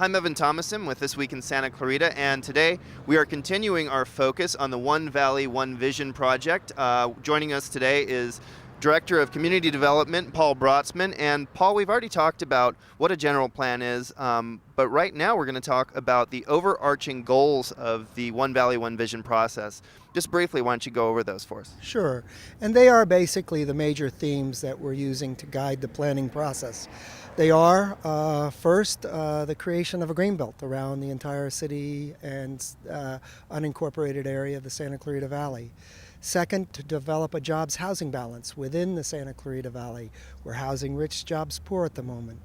I'm Evan Thomason with This Week in Santa Clarita, and today we are continuing our focus on the One Valley, One Vision project. Joining us today is Director of Community Development, Paul Brotzman. And Paul, we've already talked about what a general plan is, but right now we're going to talk about the overarching goals of the One Valley, One Vision process. Just briefly, why don't you go over those for us? Sure, and they are basically the major themes that we're using to guide the planning process. They are, first, the creation of a greenbelt around the entire city and unincorporated area of the Santa Clarita Valley. Second, to develop a jobs housing balance within the Santa Clarita Valley. We're housing rich, jobs poor at the moment.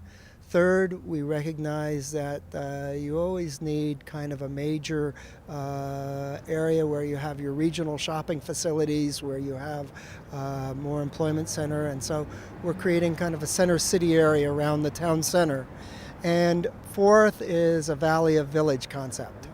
Third, we recognize that you always need kind of a major area where you have your regional shopping facilities, where you have more employment center, and so we're creating kind of a center city area around the town center. And fourth is a valley of village concept.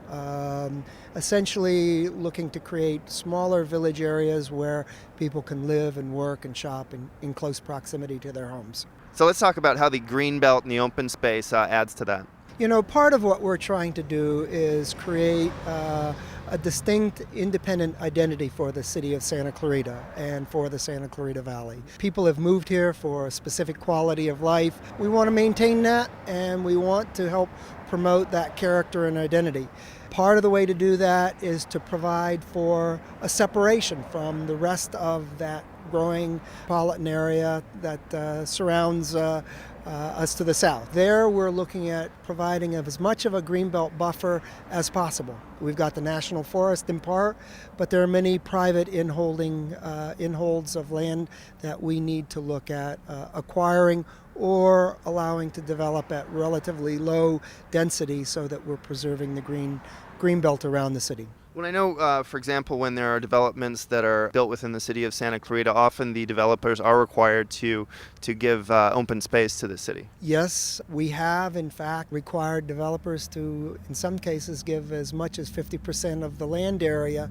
Essentially looking to create smaller village areas where people can live and work and shop in close proximity to their homes. So let's talk about how the green belt and the open space adds to that. You know, part of what we're trying to do is create a distinct, independent identity for the city of Santa Clarita and for the Santa Clarita Valley. People have moved here for a specific quality of life. We want to maintain that, and we want to help promote that character and identity. Part of the way to do that is to provide for a separation from the rest of that growing metropolitan area that surrounds us to the south. There we're looking at providing as much of a greenbelt buffer as possible. We've got the National Forest in part, but there are many private inholds of land that we need to look at acquiring or allowing to develop at relatively low density so that we're preserving the green belt around the city. Well, I know, for example, when there are developments that are built within the city of Santa Clarita, often the developers are required to give open space to the city. Yes, we have, in fact, required developers to, in some cases, give as much as 50% of the land area,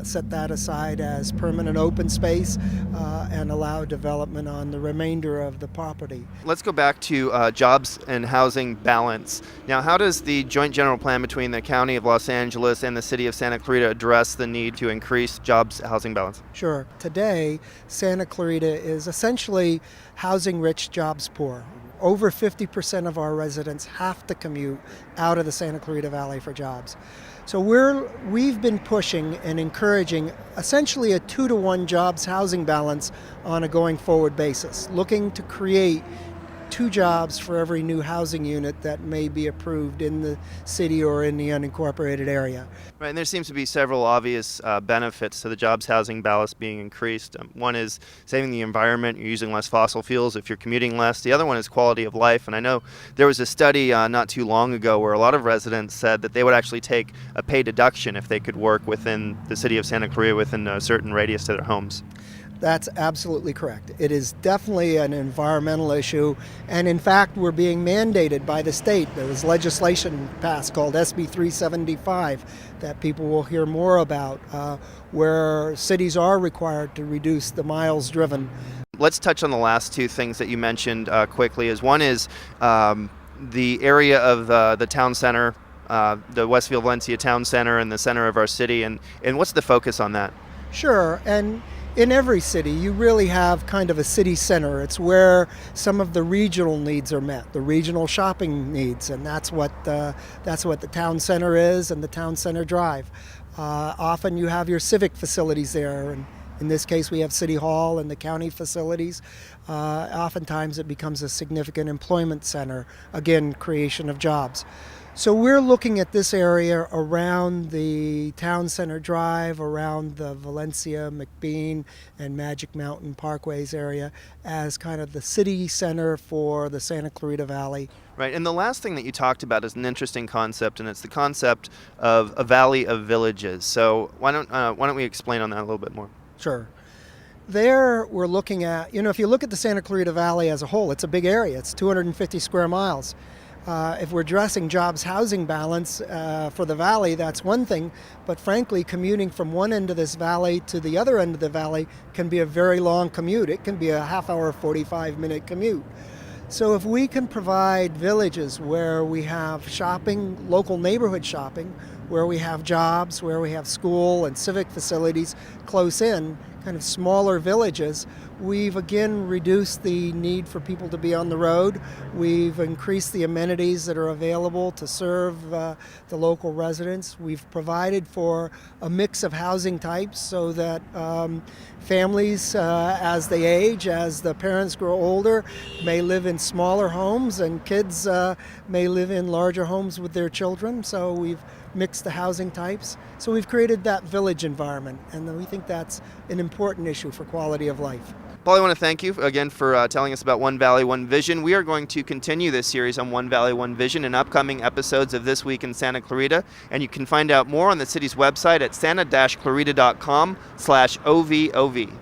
set that aside as permanent open space, and allow development on the remainder of the property. Let's go back to jobs and housing balance. Now, how does the joint general plan between the County of Los Angeles and the City of Santa Clarita address the need to increase jobs housing balance? Sure. Today, Santa Clarita is essentially housing rich, jobs poor. Over 50% of our residents have to commute out of the Santa Clarita Valley for jobs. So we've been pushing and encouraging essentially a 2-to-1 jobs housing balance on a going forward basis, looking to create 2 jobs for every new housing unit that may be approved in the city or in the unincorporated area. Right, and there seems to be several obvious benefits to the jobs housing balance being increased. One is saving the environment. You're using less fossil fuels if you're commuting less. The other one is quality of life. And I know there was a study not too long ago where a lot of residents said that they would actually take a pay deduction if they could work within the city of Santa Clarita within a certain radius to their homes. That's absolutely correct. It is definitely an environmental issue, and in fact, we're being mandated by the state. There was legislation passed called SB 375 that people will hear more about, where cities are required to reduce the miles driven. Let's touch on the last 2 things that you mentioned quickly. One is the area of the town center, the Westfield Valencia town center and the center of our city, and what's the focus on that? Sure, and in every city, you really have kind of a city center. It's where some of the regional needs are met, the regional shopping needs, and that's what the town center is and the town center drive. Often you have your civic facilities there, and in this case we have City Hall and the county facilities. Oftentimes it becomes a significant employment center, again, creation of jobs. So we're looking at this area around the Town Center Drive, around the Valencia, McBean, and Magic Mountain Parkways area as kind of the city center for the Santa Clarita Valley. Right, and the last thing that you talked about is an interesting concept, and it's the concept of a valley of villages. So why don't we explain on that a little bit more? Sure. There we're looking at, if you look at the Santa Clarita Valley as a whole, it's a big area. It's 250 square miles. If we're addressing jobs housing balance for the valley, that's one thing, but frankly, commuting from one end of this valley to the other end of the valley can be a very long commute. It can be a half hour, 45-minute commute. So if we can provide villages where we have shopping, local neighborhood shopping, where we have jobs, where we have school and civic facilities close in, kind of smaller villages, we've again reduced the need for people to be on the road. We've increased the amenities that are available to serve the local residents. We've provided for a mix of housing types so that families, as they age, as the parents grow older, may live in smaller homes and kids may live in larger homes with their children. So we've mixed the housing types. So we've created that village environment, and we think that's an important issue for quality of life. Paul, I want to thank you again for telling us about One Valley, One Vision. We are going to continue this series on One Valley, One Vision in upcoming episodes of This Week in Santa Clarita, and you can find out more on the city's website at santa-clarita.com/OVOV.